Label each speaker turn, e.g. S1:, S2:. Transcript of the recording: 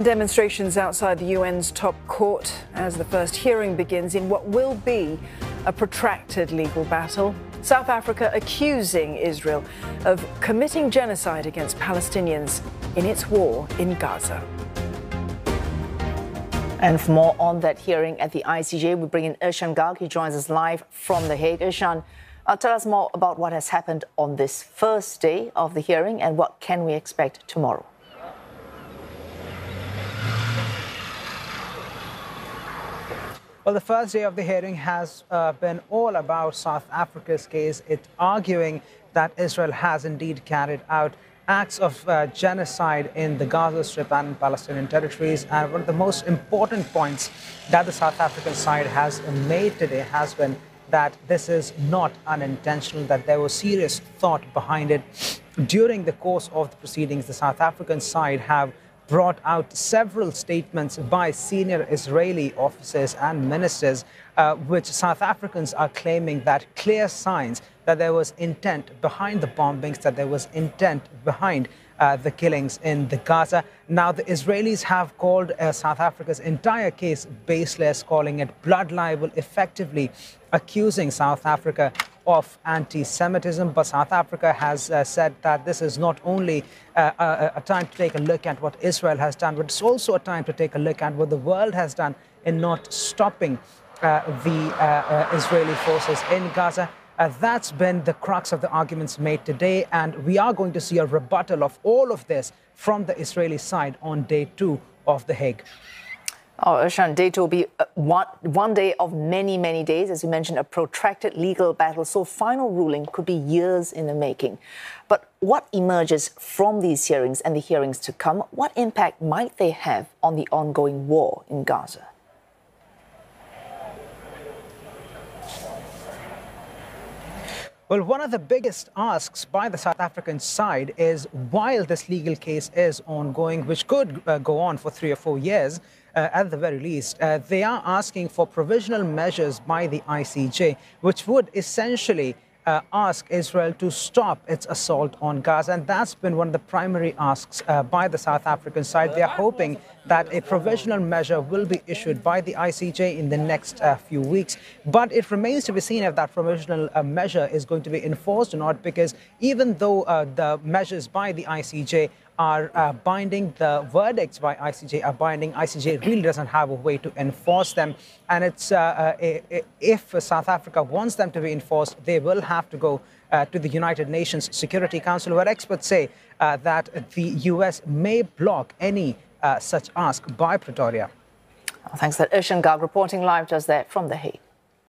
S1: Demonstrations outside the UN's top court as the first hearing begins in what will be a protracted legal battle. South Africa accusing Israel of committing genocide against Palestinians in its war in Gaza.
S2: And for more on that hearing at the ICJ, we bring in Ishan Garg. He joins us live from The Hague. Ishan, tell us more about what has happened on this first day of the hearing and what can we expect tomorrow.
S3: Well, the first day of the hearing has been all about South Africa's case. It's arguing that Israel has indeed carried out acts of genocide in the Gaza Strip and in Palestinian territories. And one of the most important points that the South African side has made today has been that this is not unintentional, that there was serious thought behind it. During the course of the proceedings, the South African side have brought out several statements by senior Israeli officers and ministers, which South Africans are claiming that clear signs that there was intent behind the bombings, that there was intent behind the killings in the Gaza. Now, the Israelis have called South Africa's entire case baseless, calling it blood libel, effectively accusing South Africa of anti-Semitism. But South Africa has said that this is not only a time to take a look at what Israel has done, but it's also a time to take a look at what the world has done in not stopping the Israeli forces in Gaza. That's been the crux of the arguments made today, and we are going to see a rebuttal of all of this from the Israeli side on day 2 of The Hague.
S2: Oh, Ishan, day 2 will be one day of many, many days. As you mentioned, a protracted legal battle. So final ruling could be years in the making. But what emerges from these hearings and the hearings to come? What impact might they have on the ongoing war in Gaza?
S3: Well, one of the biggest asks by the South African side is, while this legal case is ongoing, which could go on for 3 or 4 years, at the very least, they are asking for provisional measures by the ICJ, which would essentially ask Israel to stop its assault on Gaza. And that's been one of the primary asks by the South African side. They are hoping that a provisional measure will be issued by the ICJ in the next few weeks. But it remains to be seen if that provisional measure is going to be enforced or not, because even though the measures by the ICJ are binding, the verdicts by ICJ are binding, ICJ really doesn't have a way to enforce them. And it's if South Africa wants them to be enforced, they will have to go to the United Nations Security Council, where experts say that the US may block any such ask by Pretoria.
S2: Thanks for that. Ishan Garg reporting live just there from The Hague.